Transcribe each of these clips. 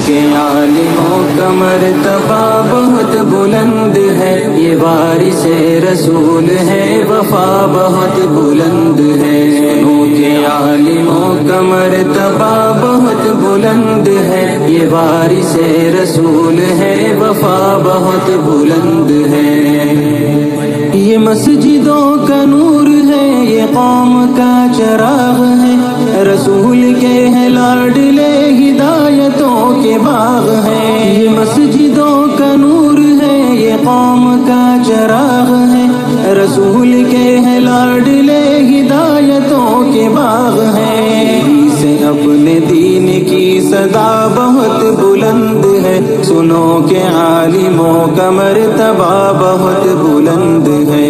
کے عالموں کا مرتبہ بہت بلند ہے، یہ وارث رسول ہے، وفا بہت بلند ہے۔ سنو کے عالموں کا مرتبہ بہت بلند ہے، یہ وارث رسول ہے، وفا بہت بلند ہے۔ یہ مسجدوں کا نور ہے، یہ قوم کا چراغ ہے، رسول کے ہے لاڈلے، ہدایتوں کے باغ ہے۔ یہ مسجدوں کا نور ہے، یہ قوم کا چراغ ہے، رسول کے ہے لاڈلے، ہدایتوں کے باغ ہے۔ سے اپنے دین کی صدا بہت بلند ہے، سنو کہ عالموں کا مرتبہ بہت بلند ہے۔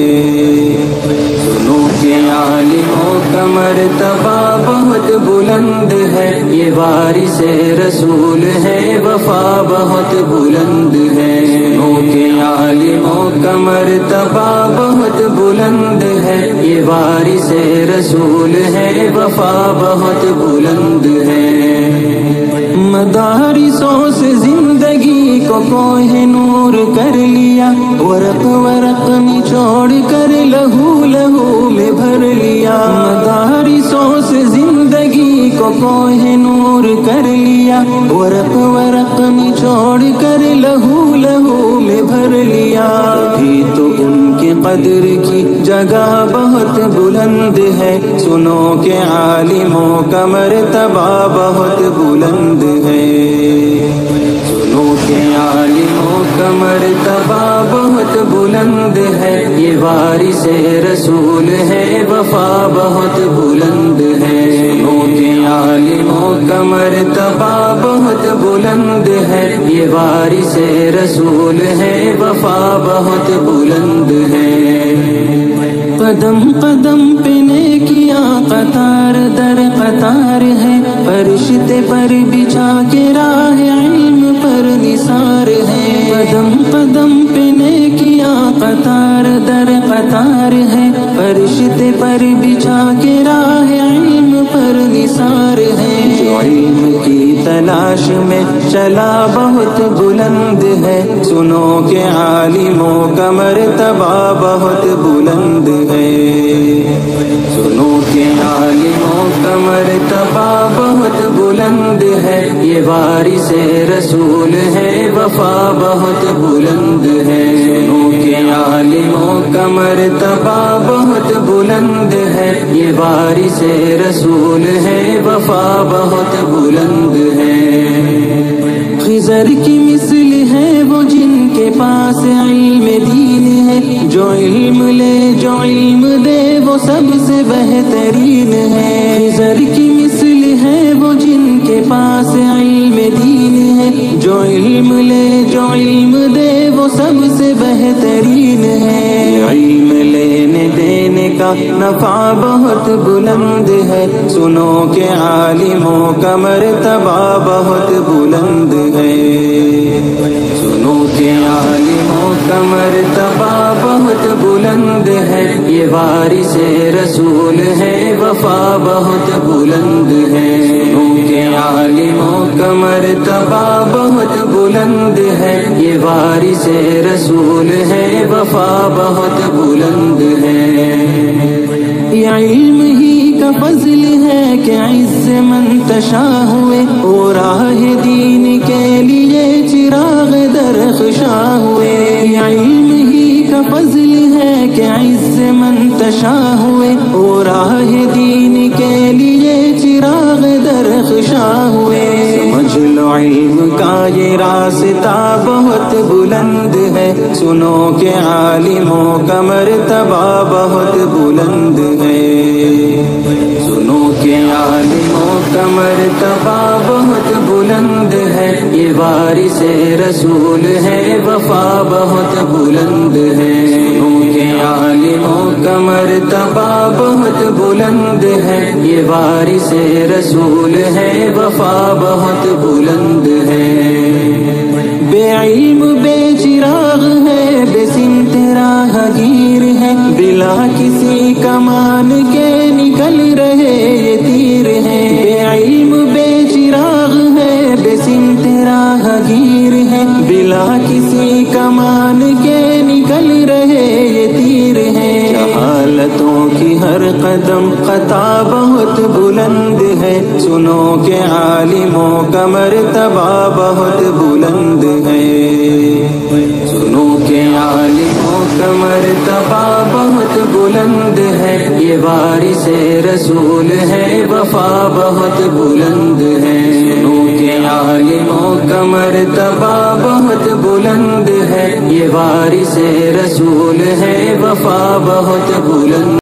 سنو کہ عالموں کا مرتبہ بہت بلند ہے، یہ وارث رسول ہے، وفا بہت بلند ہے۔ سنو کہ عالموں کا مرتبہ بہت بلند ہے، یہ وارث رسول ہے، وفا بہت بلند ہے۔ مدارسوں سے زندگی کو کوہ نور کر لیا، ورق ورق نچوڑ کر لہو لہو میں بھر لیا۔ مدارسوں سے زندگی کو کوہ نور کر لیا، ورق ورق نچوڑ کر لہو لہو میں بھر لیا۔ بھی تو ان کی قدر کی جگہ بہت بلند ہے، سنو کہ عالموں کا مرتبہ بہت بلند ہے۔ سنو کہ عالموں کا مرتبہ بہت بلند ہے، یہ وارث رسول ہے، وفا بہت بلند ہے۔ سنو کہ عالموں کا مرتبہ بہت بلند ہے، یہ وارث رسول ہے، وفا بہت بلند ہے۔ قدم قدم پہ نیکیاں قطار در قطار ہے، فرشتے پر بچھا کے راہ علم پر نثار ہے۔ قدم قدم پہ نیکیاں قطار در قطار ہے، فرشتے پر بچھا کے راہ علم پر نثار ہے۔ جو علم کی تلاش میں چلا بہت بلند ہے، سنو کہ عالموں کا مرتبہ بہت بلند ہے۔ سنو کہ عالموں کا مرتبہ بہت بلند ہے، یہ وارث رسول ہے، وفا بہت بلند ہے۔ سنو کہ عالموں کا مرتبہ بہت بلند ہے، یہ وارث رسول ہے، وفا بہت بلند ہے۔ خضر کی مثل ہے وہ جن کے پاس علم دین ہے، جو علم لے جو علم دے وہ سب سے بہترین ہے۔ خضر کی مثل ہے وہ جن کے پاس علم دین ہے، جو علم لے جو علم دے وہ سب سے بہترین ہے۔ علم لینے دینے کا نفع بہت بلند ہے، سنو کہ عالموں کا مرتبہ بہت بلند ہے۔ سنو کہ عالموں کا مرتبہ بہت بلند ہے، یہ وارث رسول ہے، وفا بہت بلند ہے۔ سنو کہ عالموں کا مرتبہ بہت بلند ہے، یہ وارث رسول ہے، وفا بہت بلند ہے۔ یہ علم ہی کا فضل ہے کہ عز منتشا ہوئے، اور راہ دین کے لیے چراغ درخشاں ہوئے۔ یہ علم ہی کا فضل ہے کہ عز منتشا ہوئے، اور راہ دین کے لیے چراغ درخشاں ہوئے۔ سمجھ لو علم کا یہ راستہ بہت بلند ہے، سنو کہ عالموں کا مرتبہ بہت بلند ہے۔ سنو کہ عالموں کا مرتبہ بہت بلند ہے، یہ وارث رسول ہے، وفا بہت بلند ہے۔ سنو کہ عالموں کا مرتبہ بہت بلند ہے، یہ وارث رسول ہے، وفا بہت بلند ہے۔ بے علم بے چراغ ہے، بے سمت راہ گیر ہے، بلا کسی کمان کے نکل رہے یہ تیر ہے۔ بے علم بے چراغ ہے، بے سمت راہ جہانگیر ہے، بلا کسی کمان کے نکل رہے یہ تیر ہیں، جہالتوں کی ہر قدم خطا بہت بلند ہے، سنو کہ عالموں کا مرتبہ بہت بلند ہے، سنو کہ عالموں کا مرتبہ بہت بلند ہے، یہ وارث رسول ہے، وفا بہت بلند ہے، سنو کہ عالموں کا مرتبہ بہت بلند ہے، یہ وارث رسول ہے، وفا بہت بلند